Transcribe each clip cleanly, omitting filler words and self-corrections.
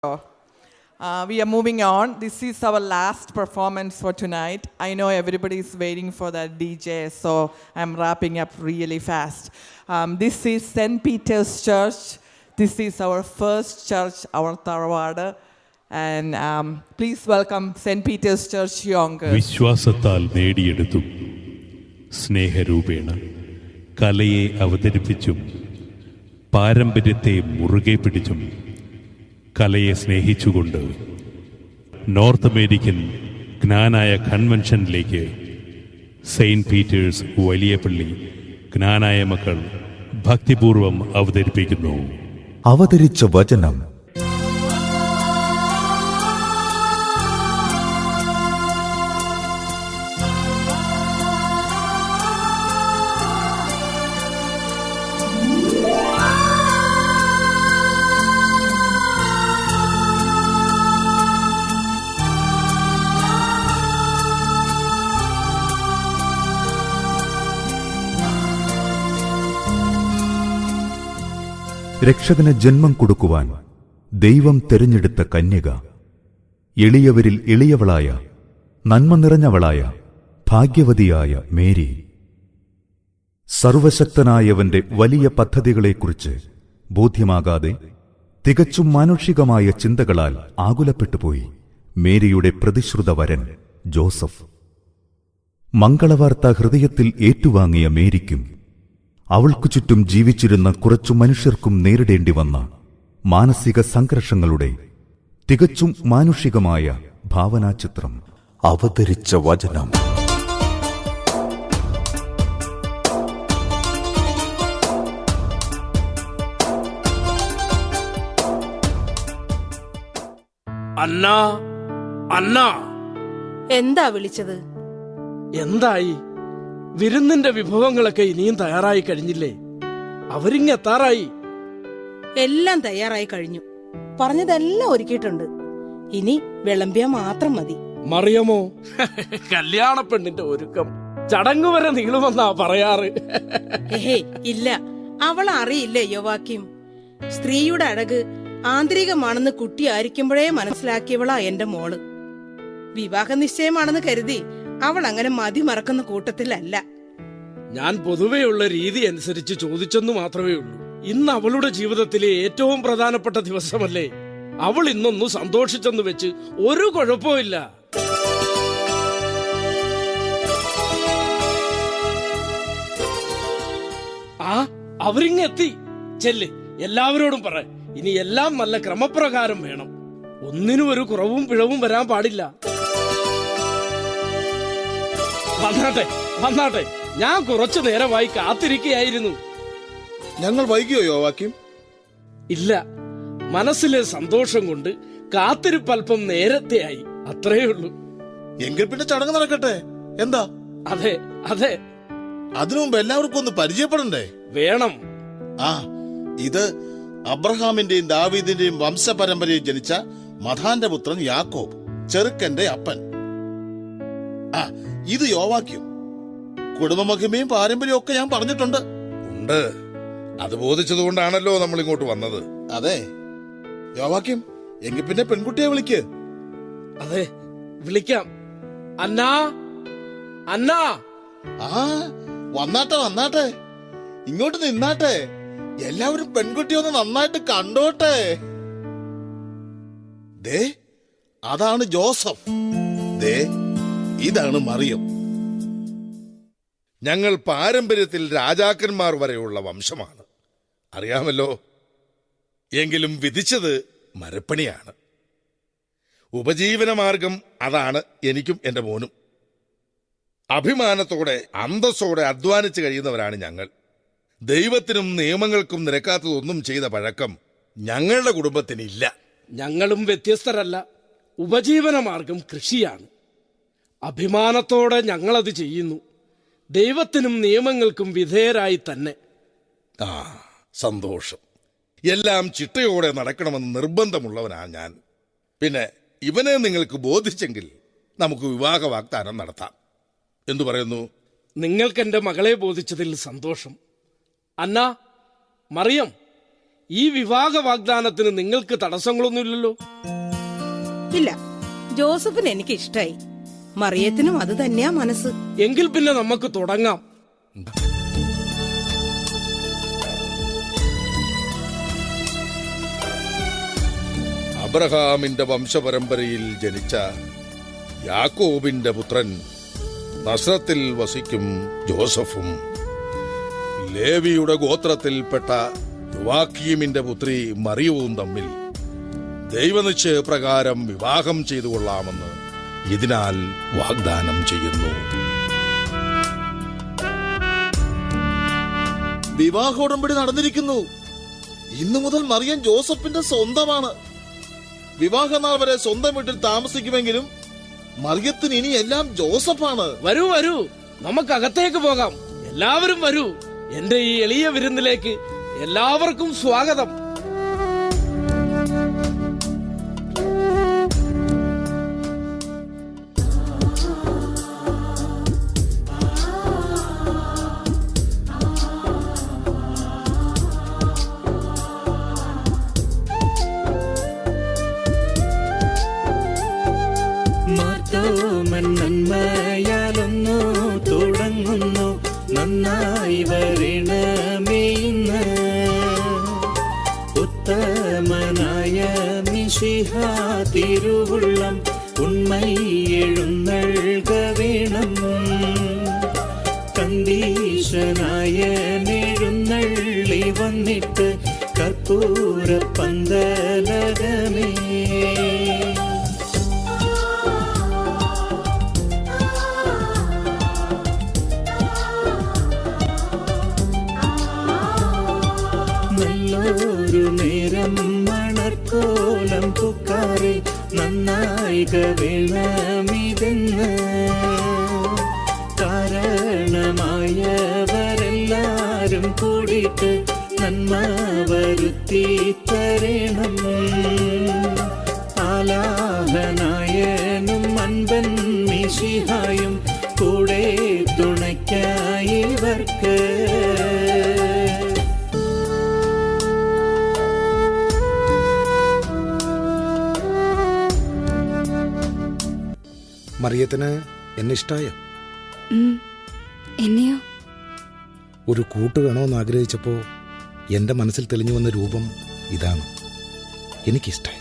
We are moving on. This is our last performance for tonight. I know everybody is waiting for that DJ, so I'm wrapping up really fast. This is St. Peter's Church. This is our first church, our Tharavada. And please welcome St. Peter's Church Yonkers. വിശ്വാസത്താൽ നേടിയെടുത്തും സ്നേഹരൂപേണ കലയെ അവതരിപ്പിച്ചും പാരമ്പര്യത്തെ മുറുകെ പിടിച്ചും കലയെ സ്നേഹിച്ചുകൊണ്ട് north American ജ്ഞാനായ കൺവെൻഷനിലേക്ക് saint Peter's വലിയ പള്ളി ജ്ഞാനായ മക്കൾ ഭക്തിപൂർവം അവതരിപ്പിക്കുന്നു. അവതരിച്ച വചനം. രക്ഷകന് ജന്മം കൊടുക്കുവാൻ ദൈവം തെരഞ്ഞെടുത്ത കന്യക, എളിയവരിൽ എളിയവളായ നന്മ നിറഞ്ഞവളായ ഭാഗ്യവതിയായ മേരി. സർവശക്തനായവന്റെ വലിയ പദ്ധതികളെക്കുറിച്ച് ബോധ്യമാകാതെ തികച്ചും മാനുഷികമായ ചിന്തകളാൽ ആകുലപ്പെട്ടുപോയി മേരിയുടെ പ്രതിശ്രുത വരൻ ജോസഫ്. മംഗളവാർത്ത ഹൃദയത്തിൽ ഏറ്റുവാങ്ങിയ മേരിക്കും അവൾക്കു ചുറ്റും ജീവിച്ചിരുന്ന കുറച്ചു മനുഷ്യർക്കും നേരിടേണ്ടി വന്ന മാനസിക സംഘർഷങ്ങളുടെ തികച്ചും മാനുഷികമായ ഭാവനാചിത്രം. അവതരിച്ച വചനം. അന്നാ, അന്നാ, എന്താ വിളിച്ചത്? എന്തായി? വിരുന്നിന്റെ വിഭവങ്ങളൊക്കെ ഇനിയും തയ്യാറായി കഴിഞ്ഞില്ലേ? അവരിങ്ങെത്താറായി. എല്ലാം തയ്യാറായി കഴിഞ്ഞു. പറഞ്ഞതെല്ലാം ഒരുക്കിയിട്ടുണ്ട്. ഇനി വിളമ്പിയ മാത്രം മതി. മറിയമോ, കല്യാണ പെണ്ണിന്റെ ഒരുക്കം ചടങ്ങ് വരെ നീളുമെന്നാ പറയാറ്. ഏഹേ ഇല്ല, അവൾ അറിയില്ലേ യോവാക്യം. സ്ത്രീയുടെ അഴക് ആന്തരികമാണെന്ന് കുട്ടി ആയിരിക്കുമ്പോഴേ മനസ്സിലാക്കിയവളാ എന്റെ മോള്. വിവാഹ നിശ്ചയമാണെന്ന് കരുതി അവൾ അങ്ങനെ മതി മറക്കുന്ന കൂട്ടത്തിലല്ല. ഞാൻ പൊതുവെയുള്ള രീതി അനുസരിച്ച് ചോദിച്ചെന്നു മാത്രമേ ഉള്ളൂ. ഇന്ന് അവളുടെ ജീവിതത്തിലെ ഏറ്റവും പ്രധാനപ്പെട്ട ദിവസമല്ലേ? അവൾ ഇന്നൊന്നു സന്തോഷിച്ചെന്ന് വെച്ച് ഒരു കുഴപ്പമില്ല. ആ, അവരിങ്ങെത്തി. ചെല്ല്, എല്ലാവരോടും പറ, ഇനി എല്ലാം നല്ല ക്രമപ്രകാരം വേണം. ഒന്നിനും ഒരു കുറവും പിഴവും വരാൻ പാടില്ല. വന്നാട്ടെ, വന്നാട്ടെ. ഞാൻ കുറച്ചു നേരമായി കാത്തിരിക്കുകയായിരുന്നു. ഞങ്ങൾ വൈകിയോ യോവാക്യം? ഇല്ല, മനസ്സിലെ സന്തോഷം കൊണ്ട് കാത്തിരിപ്പൽപ്പം നേരത്തെയായി, അത്രേ ഉള്ളൂ. എങ്കിൽ പിന്നെ ചടങ്ങ് നടക്കട്ടെ. എന്താ? അതെ, അതെ. അതിനു മുമ്പ് എല്ലാവർക്കും ഒന്ന് പരിചയപ്പെടണ്ടേ? വേണം. ആ, ഇത് അബ്രഹാമിന്റെയും ദാവീദിന്റെയും വംശപരമ്പരയിൽ ജനിച്ച മഥാന്റെ പുത്രൻ യാക്കോബ്, ചെറുക്കന്റെ അപ്പൻ. ആ, ഇത് യോവാക്യം. കുടുംബമഹിമയും പാരമ്പര്യവും ഒക്കെ ഞാൻ പറഞ്ഞിട്ടുണ്ട്. ഉണ്ട്. അത് ബോധിച്ചതുകൊണ്ടാണല്ലോ നമ്മൾ ഇങ്ങോട്ട് വന്നത്. അതെ യോവാക്യം, എങ്കിൽ പിന്നെ പെൺകുട്ടിയെ വിളിക്ക്. അതെ, വിളിക്കാം. അന്നാ, അന്നാ. ആ, വന്നാട്ടെ, വന്നാട്ടെ. ഇങ്ങോട്ട് നിന്നാട്ടെ. എല്ലാവരും പെൺകുട്ടിയെ ഒന്ന് നന്നായിട്ട് കണ്ടോട്ടെ. ദേ, അതാണ് ജോസഫ്. ദേ, ഇതാണ് മറിയം. ഞങ്ങൾ പാരമ്പര്യത്തിൽ രാജാക്കന്മാർ വരെയുള്ള വംശമാണ്, അറിയാമല്ലോ. എങ്കിലും വിധിച്ചത് മരപ്പണിയാണ്. ഉപജീവനമാർഗം അതാണ് എനിക്കും എന്റെ മോനും. അഭിമാനത്തോടെ അന്തസ്സോടെ അധ്വാനിച്ചു കഴിയുന്നവരാണ് ഞങ്ങൾ. ദൈവത്തിനും നിയമങ്ങൾക്കും നിരക്കാത്തതൊന്നും ചെയ്ത പഴക്കം ഞങ്ങളുടെ കുടുംബത്തിനില്ല. ഞങ്ങളും വ്യത്യസ്തരല്ല. ഉപജീവനമാർഗം കൃഷിയാണ്. അഭിമാനത്തോടെ ഞങ്ങളത് ചെയ്യുന്നു. ദൈവത്തിനും നിയമങ്ങൾക്കും വിധേയരായി തന്നെ. ആ, സന്തോഷം. എല്ലാം ചിട്ടയോടെ നടക്കണമെന്ന് നിർബന്ധമുള്ളവനാ ഞാൻ. പിന്നെ ഇവനെ നിങ്ങൾക്ക് ബോധിച്ചെങ്കിൽ നമുക്ക് വിവാഹ വാഗ്ദാനം നടത്താം. എന്തു പറയുന്നു? നിങ്ങൾക്ക് എന്റെ മകളെ ബോധിച്ചതിൽ സന്തോഷം. അന്നാ, മറിയം, ഈ വിവാഹ വാഗ്ദാനത്തിന് നിങ്ങൾക്ക് തടസ്സങ്ങളൊന്നുമില്ലല്ലോ? ഇല്ല, ജോസഫിന് എനിക്ക് ഇഷ്ടായി. മറിയത്തിനും അത് തന്നെയാ മനസ്സ്. എങ്കിൽ പിന്നെ നമുക്ക് തുടങ്ങാം. അബ്രഹാമിന്റെ വംശപരമ്പരയിൽ ജനിച്ച യാക്കോബിന്റെ പുത്രൻ നസ്രത്തിൽ വസിക്കും ജോസഫും ലേവിയുടെ ഗോത്രത്തിൽപ്പെട്ട യുവാക്കീമിന്റെ പുത്രി മറിയവും തമ്മിൽ ദൈവനിശ്ചയപ്രകാരം വിവാഹം ചെയ്തു കൊള്ളാമെന്ന് ഇതിനാൽ വാഗ്ദാനം ചെയ്യുന്നു. വിവാഹോടമ്പടി നടന്നിരിക്കുന്നു. ഇന്നു മുതൽ മറിയം ജോസഫിന്റെ സ്വന്തമാണ്. വിവാഹനാൾ വരെ സ്വന്തം വീട്ടിൽ താമസിക്കുമെങ്കിലും മറിയത്തിന് ഇനി എല്ലാം ജോസഫാണ്. വരൂ വരൂ, നമുക്ക് അകത്തേക്ക് പോകാം. എല്ലാവരും വരൂ. എന്റെ ഈ എളിയ വിരുന്നിലേക്ക് എല്ലാവർക്കും സ്വാഗതം. നന്മയാലൊന്നു തുടങ്ങുന്നു, നന്നായി വരണമേയിന്ന്. ഉത്തമനായ മിശിഹാ തിരുവുള്ളം ഉണ്മയെഴുന്നൾക വേണം. കണ്ടീശനായ എഴുന്നള്ളി വന്നിട്ട് കർപ്പൂര പന്തലകമേ. നല്ലൊരു നേരം മണർക്കോലം പുക്കാരെ നന്നായിക വേണമിതെന്ന്. കാരണമായവരെല്ലാരും കൂടിയിട്ട് നന്മ വരുത്തി തരണം. ആലാഹനായനും അൻപൻ മിശിഹായും കൂടെ തുണയ്ക്കായിവർക്ക്. മറിയത്തിന് എന്നെ ഇഷ്ടായോ? എന്നെയോ? ഒരു കൂട്ട് വേണോന്ന് ആഗ്രഹിച്ചപ്പോ എന്റെ മനസ്സിൽ തെളിഞ്ഞു വന്ന രൂപം ഇതാണ്. എനിക്കിഷ്ടായി.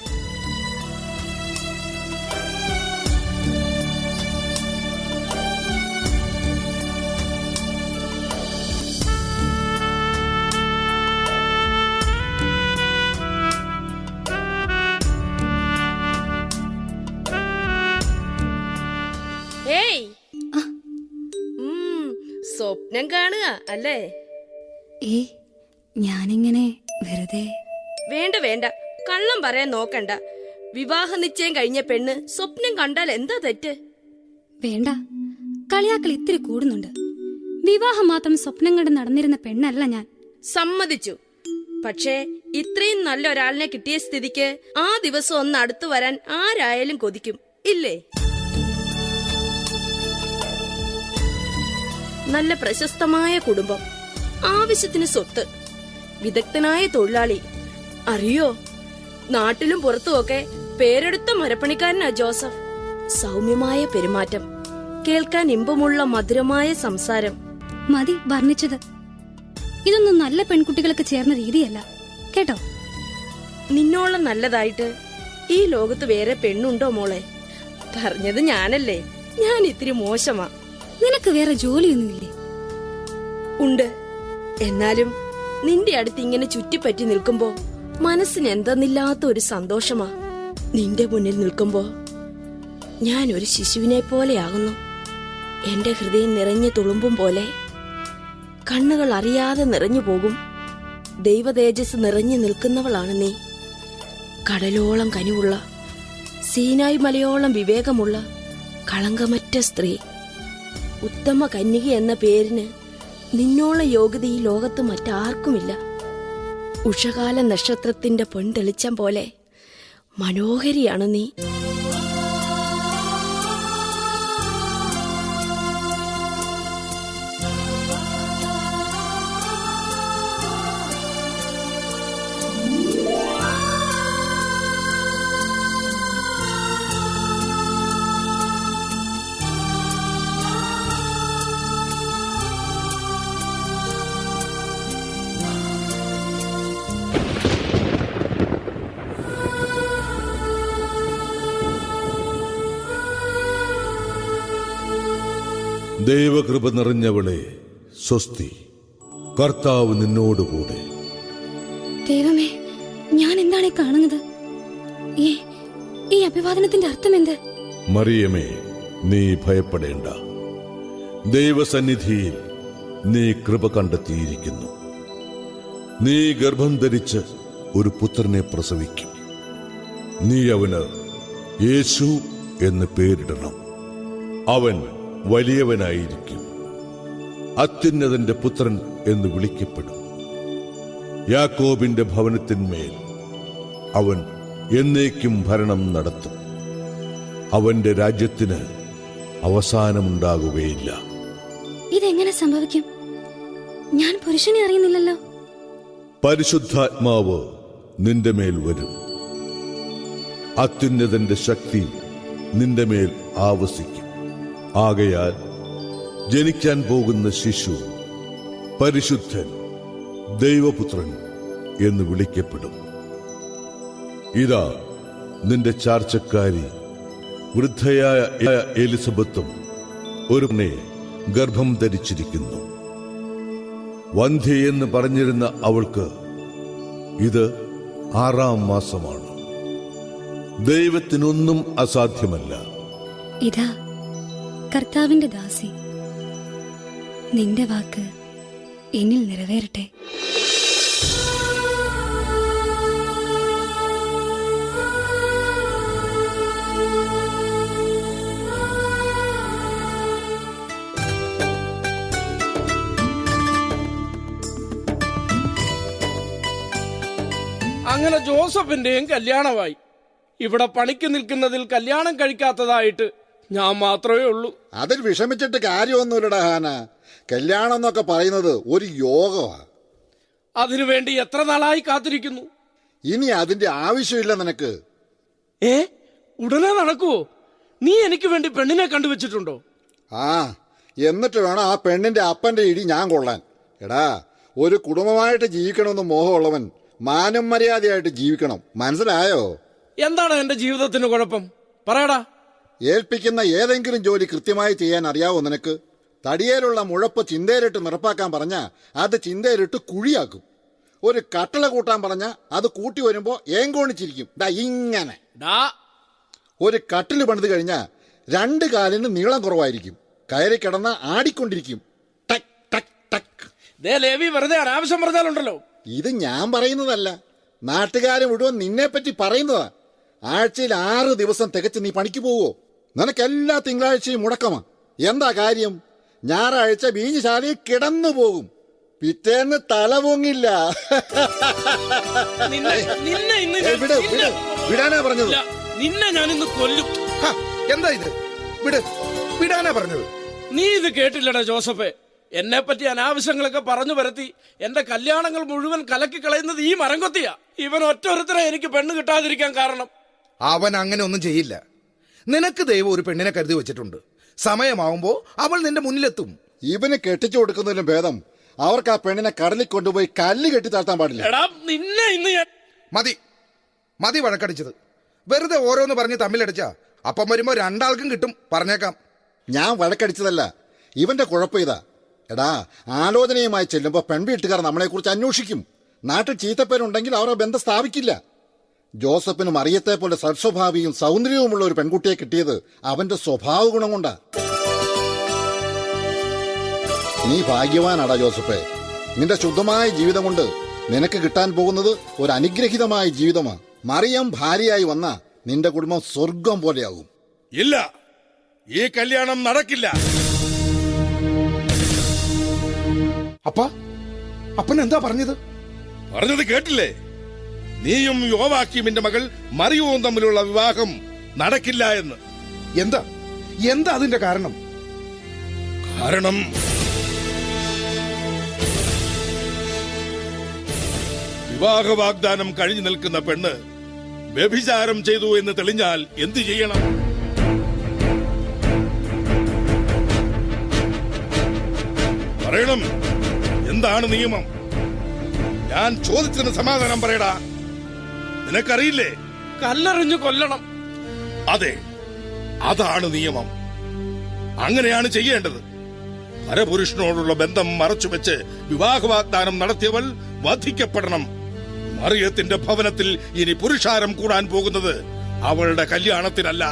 സ്വപ്നം കാണുക അല്ലേ? ഞാനിങ്ങനെ വെറുതെ. വേണ്ട വേണ്ട, കള്ളം പറയാൻ നോക്കണ്ട. വിവാഹ നിശ്ചയം കഴിഞ്ഞ പെണ്ണ് സ്വപ്നം കണ്ടാൽ എന്താ തെറ്റ്? വേണ്ട, കളിയാക്കൾ ഇത്തിരി കൂടുന്നുണ്ട്. വിവാഹം മാത്രം സ്വപ്നം കണ്ട് നടന്നിരുന്ന പെണ്ണല്ല ഞാൻ. സമ്മതിച്ചു. പക്ഷേ ഇത്രയും നല്ല ഒരാളിനെ കിട്ടിയ സ്ഥിതിക്ക് ആ ദിവസം ഒന്ന് അടുത്തു വരാൻ ആരായാലും കൊതിക്കും, ഇല്ലേ? നല്ല പ്രശസ്തമായ കുടുംബം, ആവശ്യത്തിന് സ്വത്ത്, വിദഗ്ധനായ തൊഴിലാളി. അറിയോ, നാട്ടിലും പുറത്തുമൊക്കെ പേരെടുത്ത മരപ്പണിക്കാരനാ ജോസഫ്. സൗമ്യമായ പെരുമാറ്റം, കേൾക്കാൻ ഇമ്പമുള്ള മധുരമായ സംസാരം. മതി വർണ്ണിച്ചത്. ഇതൊന്നും നല്ല പെൺകുട്ടികൾക്ക് ചേർന്ന രീതിയല്ല കേട്ടോ. നിന്നോളം നല്ലതായിട്ട് ഈ ലോകത്ത് വേറെ പെണ്ണുണ്ടോ മോളെ? പറഞ്ഞത് ഞാനല്ലേ, ഞാൻ ഇത്തിരി മോശമാ. നിനക്ക് വേറെ ജോലിയൊന്നുമില്ലേ? ഉണ്ട്. എന്നാലും നിന്റെ അടുത്ത് ഇങ്ങനെ ചുറ്റിപ്പറ്റി നിൽക്കുമ്പോ മനസ്സിന് എന്തെന്നില്ലാത്ത ഒരു സന്തോഷമാ. നിന്റെ മുന്നിൽ നിൽക്കുമ്പോ ഞാൻ ഒരു ശിശുവിനെ പോലെയാകുന്നു. എന്റെ ഹൃദയം നിറഞ്ഞു തുളുമ്പും പോലെ. കണ്ണുകൾ അറിയാതെ നിറഞ്ഞു പോകും. ദൈവ തേജസ് നിറഞ്ഞു നിൽക്കുന്നവളാണ് നീ. കടലോളം കനിവുള്ള, സീനായ് മലയോളം വിവേകമുള്ള, കളങ്കമറ്റ സ്ത്രീ. ഉത്തമ കന്യക എന്ന പേരിന് നിന്നോളം യോഗ്യത ഈ ലോകത്ത് മറ്റാർക്കുമില്ല. ഉഷകാല നക്ഷത്രത്തിന്റെ പൊൻതെളിച്ചം പോലെ മനോഹരിയാണ് നീ. ദൈവകൃപ നിറഞ്ഞവളെ സ്വസ്തി, കർത്താവ് നിന്നോടുകൂടെ. ദൈവമേ, ഞാൻ എന്താണ് കാണുന്നത്? ഈ അഭിവാദനത്തിന്റെ അർത്ഥം എന്ത്? മറിയമേ, നീ ഭയപ്പെടേണ്ട. ദൈവസന്നിധിയിൽ നീ കൃപ കണ്ടെത്തിയിരിക്കുന്നു. നീ ഗർഭം ധരിച്ച് ഒരു പുത്രനെ പ്രസവിക്കും. നീ അവന് യേശു എന്ന് പേരിടണം. അവൻ വലിയവനായിരിക്കും, അത്യുന്നതന്റെ പുത്രൻ എന്ന് വിളിക്കപ്പെടും. യാക്കോബിന്റെ ഭവനത്തിന്മേൽ അവൻ എന്നേക്കും ഭരണം നടത്തും. അവന്റെ രാജ്യത്തിന് അവസാനമുണ്ടാകുകയില്ല. ഇതെങ്ങനെ സംഭവിക്കും? ഞാൻ പുരുഷനെ അറിയുന്നില്ലല്ലോ. പരിശുദ്ധാത്മാവ് നിന്റെ മേൽ വരും. അത്യുന്നതന്റെ ശക്തി നിന്റെ മേൽ ആവസിക്കും. ആകയാൽ ജനിക്കാൻ പോകുന്ന ശിശു പരിശുദ്ധൻ, ദൈവപുത്രൻ എന്ന് വിളിക്കപ്പെടും. ഇതാ, നിന്റെ ചാർച്ചക്കാരി വൃദ്ധയായ എലിസബത്തും ഒരു ഗർഭം ധരിച്ചിരിക്കുന്നു. വന്ധ്യയെന്ന് പറഞ്ഞിരുന്ന അവൾക്ക് ഇത് 6-ാം മാസമാണ്. ദൈവത്തിനൊന്നും അസാധ്യമല്ല. ഇതാ കർത്താവിന്റെ ദാസി, നിന്റെ വാക്ക് എന്നിൽ നിറവേറട്ടെ. അങ്ങനെ ജോസഫിന്റെയും കല്യാണമായി. ഇവിടെ പണിക്ക് നിൽക്കുന്നതിൽ കല്യാണം കഴിക്കാത്തതായിട്ട് ഞാൻ മാത്രമേ ഉള്ളൂ. അതിൽ വിഷമിച്ചിട്ട് കാര്യമൊന്നുമില്ലടാ ഹാന. കല്യാണം എന്നൊക്കെ പറയുന്നത് ഒരു യോഗമാണ്. അതിനുവേണ്ടി എത്ര നാളായി കാത്തിരിക്കുന്നു. ഇനി അതിന്റെ ആവശ്യമില്ല നിനക്ക്. ഉടനെ നടക്കുവോ? നീ എനിക്ക് വേണ്ടി പെണ്ണിനെ കണ്ടുവച്ചിട്ടുണ്ടോ? എന്നിട്ട് വേണം ആ പെണ്ണിന്റെ അപ്പന്റെ ഇടി ഞാൻ കൊള്ളാൻ. എടാ, ഒരു കുടുംബമായിട്ട് ജീവിക്കണമെന്ന് മോഹമുള്ളവൻ മാനം മര്യാദയായിട്ട് ജീവിക്കണം. മനസ്സിലായോ? എന്താണ് എന്റെ ജീവിതത്തിന് കുഴപ്പം? പറയടാ. ഏൽപ്പിക്കുന്ന ഏതെങ്കിലും ജോലി കൃത്യമായി ചെയ്യാൻ അറിയാവോ നിനക്ക്? തടിയേലുള്ള മുഴപ്പ് ചിന്തയിലിട്ട് നിറപ്പാക്കാൻ പറഞ്ഞാൽ അത് ചിന്തയിലിട്ട് കുഴിയാക്കും. ഒരു കട്ടള കൂട്ടാൻ പറഞ്ഞാൽ അത് കൂട്ടി വരുമ്പോ ഏങ്കോണിച്ചിരിക്കും. ഇങ്ങനെ ഒരു കട്ടില് പണിത് കഴിഞ്ഞാൽ 2 കാലിന് നീളം കുറവായിരിക്കും. കയറി കിടന്ന ആടിക്കൊണ്ടിരിക്കും. ടക് ടക് ടക്. വെറുതെ അനാവശ്യം പറഞ്ഞാലുണ്ടല്ലോ. ഇത് ഞാൻ പറയുന്നതല്ല, നാട്ടുകാരെ മുഴുവൻ നിന്നെ പറ്റി പറയുന്നതാ. ആഴ്ചയിൽ 6 ദിവസം തികച്ച് നീ പണിക്ക് പോവോ? നിനക്ക് എല്ലാ തിങ്കളാഴ്ചയും മുടക്കമാ. എന്താ കാര്യം? ഞായറാഴ്ച ബീഞ്ഞശാലയിൽ കിടന്നു പോകും. പിറ്റേന്ന് തല പൊങ്ങില്ല. വിടാനാ പറഞ്ഞത്. നിന്നെ ഞാൻ ഇന്ന് കൊല്ലും. എന്താ ഇത്? വിടാനാ പറഞ്ഞത്. നീ ഇത് കേട്ടില്ലടാ ജോസഫേ. എന്നെ പറ്റി അനാവശ്യങ്ങളൊക്കെ പറഞ്ഞു വരത്തി എന്റെ കല്യാണങ്ങൾ മുഴുവൻ കലക്കി കളയുന്നത് ഈ മരംകൊത്തിയാ. ഇവൻ ഒറ്റൊരുത്തരെ എനിക്ക് പെണ്ണ് കിട്ടാതിരിക്കാൻ കാരണം. അവൻ അങ്ങനെ ഒന്നും ചെയ്യില്ല. നിനക്ക് ദൈവം ഒരു പെണ്ണിനെ കരുതി വെച്ചിട്ടുണ്ട്. സമയമാവുമ്പോ അവൾ നിന്റെ മുന്നിലെത്തും. ഇവന് കെട്ടിച്ചു കൊടുക്കുന്നതിലും ഭേദം അവർക്ക് ആ പെണ്ണിനെ കടലിൽ കൊണ്ടുപോയി കല്ല് കെട്ടി താഴ്ത്താൻ പാടില്ല. നിന്നെ ഇന്ന് മതി വഴക്കടിച്ചത്. വെറുതെ ഓരോന്ന് പറഞ്ഞ് തമ്മിലടിച്ചാ അപ്പം വരുമ്പോ 2 ആൾക്കും കിട്ടും. പറഞ്ഞേക്കാം. ഞാൻ വഴക്കടിച്ചതല്ല, ഇവന്റെ കുഴപ്പം ഇതാ. എടാ, ആലോചനയുമായി ചെല്ലുമ്പോ പെൺവീട്ടുകാർ നമ്മളെ കുറിച്ച് അന്വേഷിക്കും. നാട്ടിൽ ചീത്തപ്പേരുണ്ടെങ്കിൽ അവരെ ബന്ധം സ്ഥാപിക്കില്ല. ജോസഫിന് മറിയത്തെ പോലെ സൽസ്വഭാവിയും സൗന്ദര്യവുമുള്ള ഒരു പെൺകുട്ടിയെ കിട്ടിയത് അവന്റെ സ്വഭാവ ഗുണം കൊണ്ടാ. നീ ഭാഗ്യവാനാടാ ജോസഫേ. നിന്റെ ശുദ്ധമായ ജീവിതം കൊണ്ട് നിനക്ക് കിട്ടാൻ പോകുന്നത് ഒരു അനുഗ്രഹീതമായ ജീവിതമാ. മറിയം ഭാര്യയായി വന്ന നിന്റെ കുടുംബം സ്വർഗം പോലെയാകും. ഇല്ല, ഈ കല്യാണം നടക്കില്ല. അപ്പൻ എന്താ പറഞ്ഞത്? പറഞ്ഞത് കേട്ടില്ലേ? നീയും യോവാക്കീമിന്റെ മകൾ മറിയവും തമ്മിലുള്ള വിവാഹം നടക്കില്ല എന്ന്. എന്താ അതിന്റെ കാരണം? വിവാഹ വാഗ്ദാനം കഴിഞ്ഞു നിൽക്കുന്ന പെണ്ണ് വ്യഭിചാരം ചെയ്തു എന്ന് തെളിഞ്ഞാൽ എന്തു ചെയ്യണം? പറയണം. എന്താണ് നിയമം? ഞാൻ ചോദിച്ചതിന് സമാധാനം പറയടാ. നിനക്കറിയില്ലേ? കല്ലെറിഞ്ഞു കൊല്ലണം. അതെ, അതാണ് നിയമം. അങ്ങനെയാണ് ചെയ്യേണ്ടത്. പരപുരുഷനോടുള്ള ബന്ധം മറച്ചുവെച്ച് വിവാഹ വാഗ്ദാനം നടത്തിയവൾ വധിക്കപ്പെടണം. മറിയത്തിന്റെ ഭവനത്തിൽ ഇനി പുരുഷാരം കൂടാൻ പോകുന്നത് അവളുടെ കല്യാണത്തിനല്ല,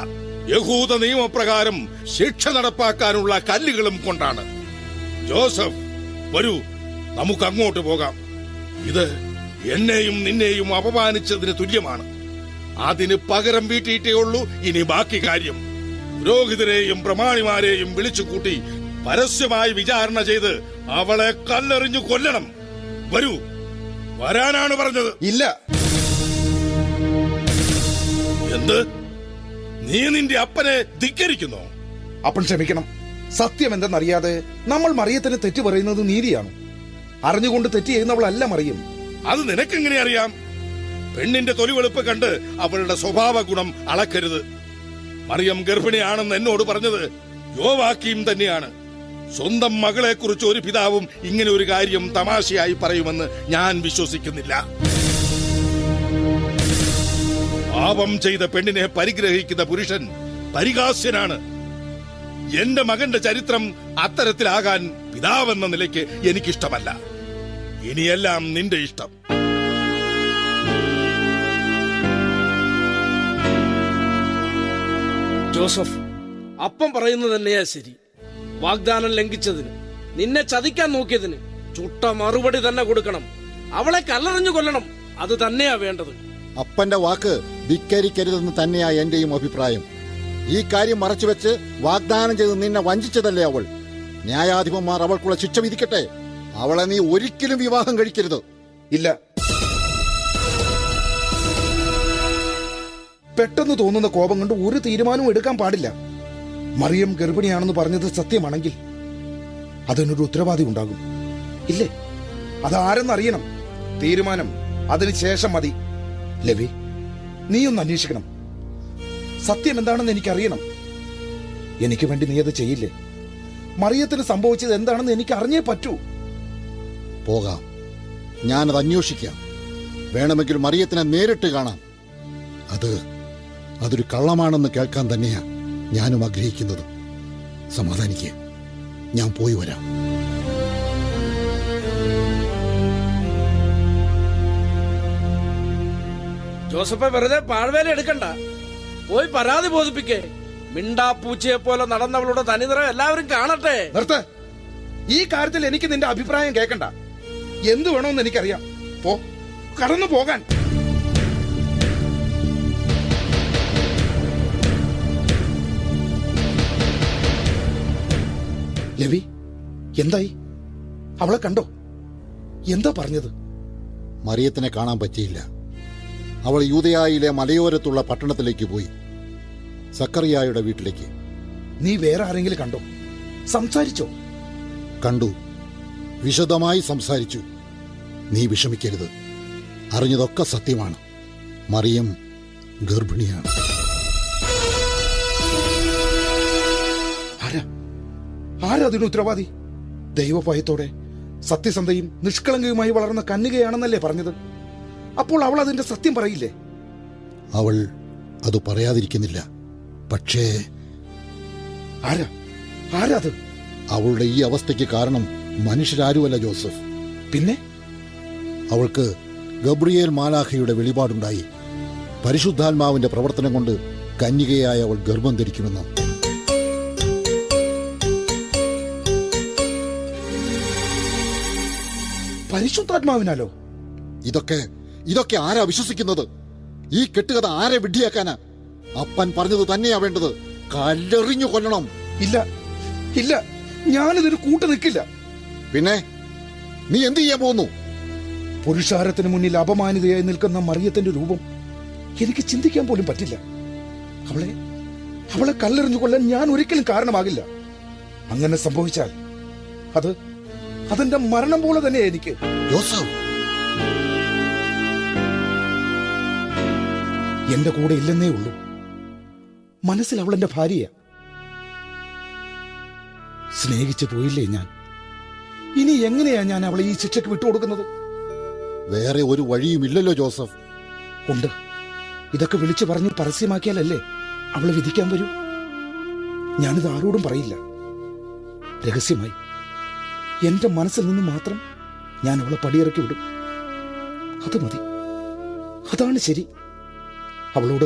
യഹൂദ നിയമപ്രകാരം ശിക്ഷ നടപ്പാക്കാനുള്ള കല്ലുകളും കൊണ്ടാണ്. ജോസഫ്, വരൂ, നമുക്ക് അങ്ങോട്ട് പോകാം. ഇത് എന്നെയും നിന്നെയും അപമാനിച്ചതിന് തുല്യമാണ്. അതിന് പകരം വീട്ടിയിട്ടേ ഉള്ളൂ ഇനി ബാക്കി കാര്യം. പുരോഹിതരെയും പ്രമാണിമാരെയും വിളിച്ചു കൂട്ടി പരസ്യമായി വിചാരണ ചെയ്ത് അവളെ കല്ലെറിഞ്ഞു കൊല്ലണം. വരൂ, വരാനാണ് പറഞ്ഞത്. ഇല്ല. എന്ത്? നീ നിന്റെ അപ്പനെ ധിക്കരിക്കുന്നോ? അപ്പൻ ക്ഷമിക്കണം. സത്യം എന്തെന്നറിയാതെ നമ്മൾ മറിയത്തിന് തെറ്റ് പറയുന്നത് നീതിയാണ്. അറിഞ്ഞുകൊണ്ട് തെറ്റ് ചെയ്യുന്നവളല്ല മറിയം. അത് നിനക്കെങ്ങനെ അറിയാം? പെണ്ണിന്റെ തൊലിവെളുപ്പ് കണ്ട് അവളുടെ സ്വഭാവ ഗുണം അളക്കരുത്. മറിയം ഗർഭിണിയാണെന്ന് എന്നോട് പറഞ്ഞത് യോവാക്കീം തന്നെയാണ്. സ്വന്തം മകളെ കുറിച്ച് ഒരു പിതാവും ഇങ്ങനെ ഒരു കാര്യം തമാശയായി പറയുമെന്ന് ഞാൻ വിശ്വസിക്കുന്നില്ല. പാപം ചെയ്ത പെണ്ണിനെ പരിഗ്രഹിക്കുന്ന പുരുഷൻ പരിഹാസ്യനാണ്. എന്റെ മകന്റെ ചരിത്രം അത്തരത്തിലാകാൻ പിതാവെന്ന നിലയ്ക്ക് എനിക്കിഷ്ടമല്ല. ഇനിയെല്ലാം നിന്റെ ഇഷ്ടം. ജോസഫ്, അപ്പം പറയുന്നത് തന്നെയാ ശരി. വാഗ്ദാനം ലംഘിച്ചതിന്, നിന്നെ ചതിക്കാൻ നോക്കിയതിന് ചുട്ട മറുപടി തന്നെ കൊടുക്കണം. അവളെ കല്ലെറിഞ്ഞു കൊല്ലണം. അത് തന്നെയാ വേണ്ടത്. അപ്പന്റെ വാക്ക് ധിക്കരിക്കരുതെന്ന് തന്നെയാ എന്റെയും അഭിപ്രായം. ഈ കാര്യം മറച്ചുവെച്ച് വാഗ്ദാനം ചെയ്ത് നിന്നെ വഞ്ചിച്ചതല്ലേ അവൾ. ന്യായാധിപന്മാർ അവൾക്കുള്ള ശിക്ഷ വിധിക്കട്ടെ. അവളെ നീ ഒരിക്കലും വിവാഹം കഴിക്കരുത്. ഇല്ല. പെട്ടെന്ന് തോന്നുന്ന കോപം കൊണ്ട് ഒരു തീരുമാനവും എടുക്കാൻ പാടില്ല. മറിയം ഗർഭിണിയാണെന്ന് പറഞ്ഞത് സത്യമാണെങ്കിൽ അതിനൊരു ഉത്തരവാദി ഉണ്ടാകും. ഇല്ലേ? അതാരെന്നറിയണം. തീരുമാനം അതിനുശേഷം മതി. ലവി, നീയൊന്ന് അന്വേഷിക്കണം. സത്യം എന്താണെന്ന് എനിക്കറിയണം. എനിക്ക് വേണ്ടി നീ അത് ചെയ്യില്ലേ? മറിയത്തിന് സംഭവിച്ചത് എന്താണെന്ന് എനിക്ക് അറിഞ്ഞേ പറ്റൂ. പോകാം, ഞാനത് അന്വേഷിക്കാം. വേണമെങ്കിൽ മറിയത്തിനെ നേരിട്ട് കാണാം. അതൊരു കള്ളമാണെന്ന് കേൾക്കാൻ തന്നെയാ ഞാനും ആഗ്രഹിക്കുന്നത്. സമാധാനിക്ക്, ഞാൻ പോയി വരാം. ജോസഫ്, വെറുതെ പാഴ്വേല എടുക്കണ്ട. പോയി പരാതി ബോധിപ്പിക്കേ. മിണ്ടാപ്പൂച്ചയെ പോലെ നടന്നവളുടെ തനിനിറം എല്ലാവരും കാണട്ടെ. നിർത്ത്. ഈ കാര്യത്തിൽ എനിക്ക് നിന്റെ അഭിപ്രായം കേൾക്കണ്ട. എന്തു വേണമെന്ന് എനിക്കറിയാം. പോ, കടന്നു പോകാൻ. ലവി, എന്തായി? അവളെ കണ്ടോ? എന്താ പറഞ്ഞത്? മറിയത്തിനെ കാണാൻ പറ്റിയില്ല. അവൾ യൂദയായിലെ മലയോരത്തുള്ള പട്ടണത്തിലേക്ക് പോയി, സക്കറിയായുടെ വീട്ടിലേക്ക്. നീ വേറെ ആരെങ്കിലും കണ്ടോ? സംസാരിച്ചോ? കണ്ടു, വിശദമായി സംസാരിച്ചു. നീ വിഷമിക്കരുത്, അറിഞ്ഞതൊക്കെ സത്യമാണ്. മറിയം ഗർഭിണിയാണ്. ആരാ അതിന് ഉത്തരവാദി? ദൈവഭയത്തോടെ സത്യസന്ധയും നിഷ്കളങ്കയുമായി വളർന്ന കന്യകയാണെന്നല്ലേ പറഞ്ഞത്? അപ്പോൾ അവൾ അതിന്റെ സത്യം പറയില്ലേ? അവൾ അത് പറയാതിരിക്കുന്നില്ല. പക്ഷേ ആരാ അത്? അവളുടെ ഈ അവസ്ഥയ്ക്ക് കാരണം മനുഷ്യരാരുമല്ല ജോസഫ്. പിന്നെ അവൾക്ക് ഗബ്രിയേൽ മാലാഖയുടെ വെളിപാടുണ്ടായി. പരിശുദ്ധാത്മാവിന്റെ പ്രവർത്തനം കൊണ്ട് കന്യകയായ അവൾ ഗർഭം ധരിക്കുമെന്ന്. പരിശുദ്ധാത്മാവിനാലോ? ഇതൊക്കെ ആരാ വിശ്വസിക്കുന്നത്? ഈ കെട്ടുകഥ ആരെ വിഡ്ഢിയാക്കാനാ? അപ്പൻ പറഞ്ഞത് തന്നെയാ വേണ്ടത്. കല്ലെറിഞ്ഞു കൊല്ലണം. ഇല്ല, ഞാനിതൊരു കൂട്ടു നിൽക്കില്ല. പിന്നെ നീ എന്ത് ചെയ്യാൻ പോകുന്നു? പുരുഷാരത്തിന് മുന്നിൽ അപമാനിതയായി നിൽക്കുന്ന മറിയത്തിന്റെ രൂപം എനിക്ക് ചിന്തിക്കാൻ പോലും പറ്റില്ല. അവളെ കല്ലെറിഞ്ഞു കൊല്ലാൻ ഞാൻ ഒരിക്കലും കാരണമാകില്ല. അങ്ങനെ സംഭവിച്ചാൽ അതെന്റെ മരണം പോലെ തന്നെ എനിക്ക്. ജോസഫ്, എന്റെ കൂടെ ഇല്ലെന്നേ ഉള്ളൂ. മനസ്സിൽ അവൾ എന്റെ ഭാര്യയാ. സ്നേഹിച്ചു പോയില്ലേ ഞാൻ? ഇനി എങ്ങനെയാ ഞാൻ അവളെ ഈ ശിക്ഷയ്ക്ക് വിട്ടുകൊടുക്കുന്നത്? വേറെ ഒരു വഴിയുമില്ലല്ലോ ജോസഫ്. ഉണ്ട്. ഇതൊക്കെ വിളിച്ചു പറഞ്ഞ് പരസ്യമാക്കിയാലല്ലേ അവളെ വിധിക്കാൻ വരൂ. ഞാനിത് ആരോടും പറയില്ല. രഹസ്യമായി എന്റെ മനസ്സിൽ നിന്ന് മാത്രം ഞാൻ അവളെ പടിയിറക്കി വിടും. അത് മതി, അതാണ് ശരി. അവളോട്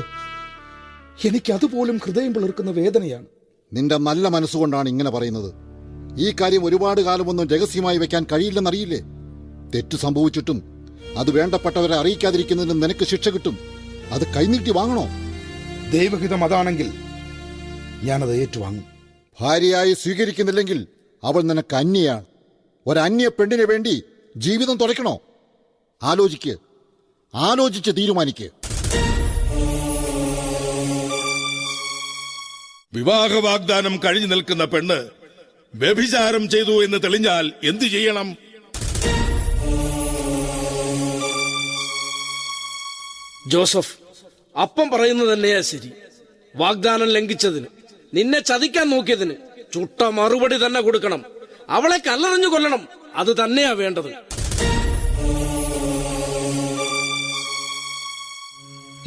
എനിക്ക് അതുപോലും ഹൃദയം പിളർക്കുന്ന വേദനയാണ്. നിന്റെ നല്ല മനസ്സുകൊണ്ടാണ് ഇങ്ങനെ പറയുന്നത്. ഈ കാര്യം ഒരുപാട് കാലമൊന്നും രഹസ്യമായി വെക്കാൻ കഴിയില്ലെന്നറിയില്ലേ? തെറ്റ് സംഭവിച്ചിട്ടും അത് വേണ്ടപ്പെട്ടവരെ അറിയിക്കാതിരിക്കുന്നതിന് നിനക്ക് ശിക്ഷ കിട്ടും. അത് കൈനീട്ടി വാങ്ങണോ? ദൈവഹിതം അതാണെങ്കിൽ ഞാനത് ഏറ്റുവാങ്ങും. ഭാര്യയായി സ്വീകരിക്കുന്നില്ലെങ്കിൽ അവൾ നിനക്ക് അന്യയാണ്. ഒരന്യ പെണ്ണിന് വേണ്ടി ജീവിതം തുറയ്ക്കണോ? ആലോചിച്ച് തീരുമാനിക്ക്. വിവാഹ വാഗ്ദാനം കഴിഞ്ഞു നിൽക്കുന്ന പെണ്ണ് വ്യഭിചാരം ചെയ്തു എന്ന് തെളിഞ്ഞാൽ എന്തു ചെയ്യണം? ജോസഫ്, അപ്പം പറയുന്നത് തന്നെയാ ശരി. വാഗ്ദാനം ലംഘിച്ചതിന്, നിന്നെ ചതിക്കാൻ നോക്കിയതിന് ചുട്ട മറുപടി തന്നെ കൊടുക്കണം. അവളെ കല്ലെറിഞ്ഞു കൊല്ലണം. അത് തന്നെയാ വേണ്ടത്.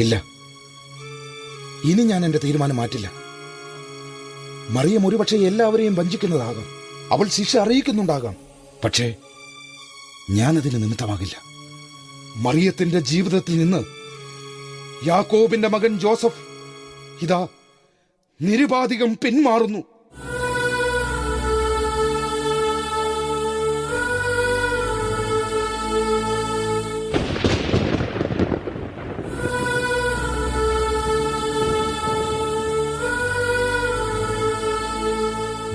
ഇല്ല, ഇനി ഞാൻ എന്റെ തീരുമാനം മാറ്റില്ല. മറിയം ഒരുപക്ഷെ എല്ലാവരെയും വഞ്ചിക്കുന്നതാകാം, അവൾ ശിക്ഷ അറിയിക്കുന്നുണ്ടാകാം. പക്ഷേ ഞാനതിന് നിമിത്തമാകില്ല. മറിയത്തിന്റെ ജീവിതത്തിൽ നിന്ന് യാക്കോബിന്റെ മകൻ ജോസഫ് ഇതാ നിരുപാധികം പിന്മാറുന്നു.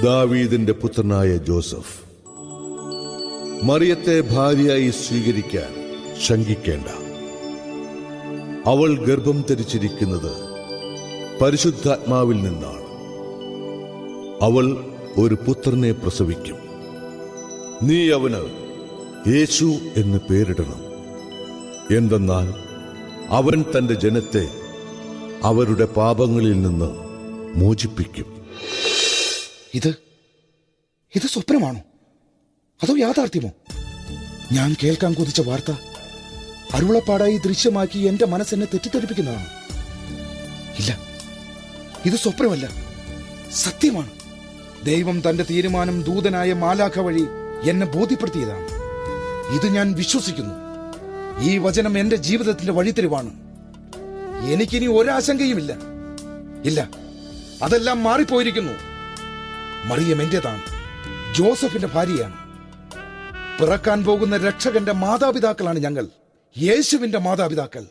ദാവീദിന്റെ പുത്രനായ ജോസഫ്, മറിയത്തെ ഭാര്യയായി സ്വീകരിക്കാൻ ശങ്കിക്കേണ്ട. അവൾ ഗർഭം ധരിച്ചിരിക്കുന്നത് പരിശുദ്ധാത്മാവിൽ നിന്നാണ്. അവൾ ഒരു പുത്രനെ പ്രസവിക്കും. നീ അവന് യേശു എന്ന് പേരിടണം. എന്തെന്നാൽ അവൻ തന്റെ ജനത്തെ അവരുടെ പാപങ്ങളിൽ നിന്ന് മോചിപ്പിക്കും. ഇത് സ്വപ്നമാണോ അതോ യാഥാർത്ഥ്യമോ? ഞാൻ കേൾക്കാൻ കൊതിച്ച വാർത്ത അരുളപ്പാടായി ദൃശ്യമാക്കി എന്റെ മനസ്സെന്നെ തെറ്റിദ്ധരിപ്പിക്കുന്നതാണ്. ഇല്ല, ഇത് സ്വപ്നമല്ല, സത്യമാണ്. ദൈവം തന്റെ തീരുമാനം ദൂതനായ മാലാഖ വഴി എന്നെ ബോധ്യപ്പെടുത്തിയതാണ്. ഇത് ഞാൻ വിശ്വസിക്കുന്നു. ഈ വചനം എന്റെ ജീവിതത്തിന്റെ വഴിത്തിരിവാണ്. എനിക്കിനി ഒരാശങ്കയുമില്ല. ഇല്ല, അതെല്ലാം മാറിപ്പോയിരിക്കുന്നു. മറിയം എന്റേതാണ്, ജോസഫിന്റെ ഭാര്യയാണ്. പിറക്കാൻ പോകുന്ന രക്ഷകന്റെ മാതാപിതാക്കളാണ് ഞങ്ങൾ, യേശുവിന്റെ മാതാപിതാക്കൾ.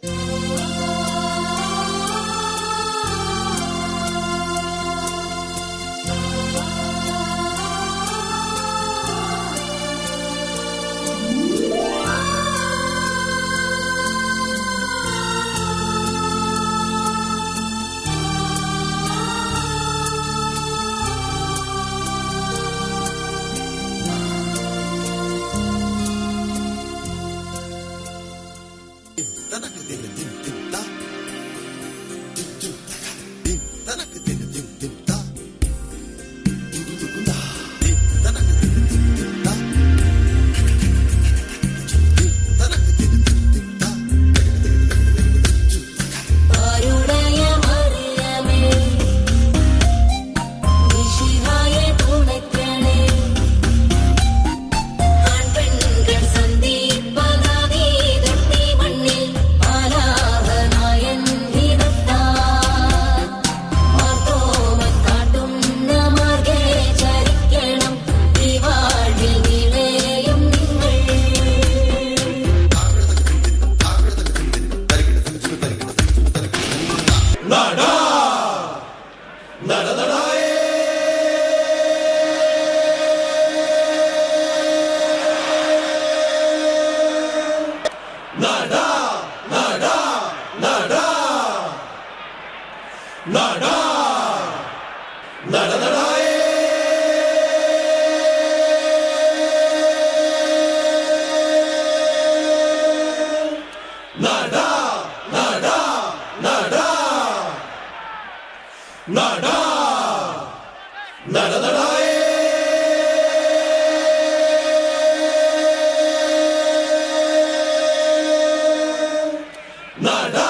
നട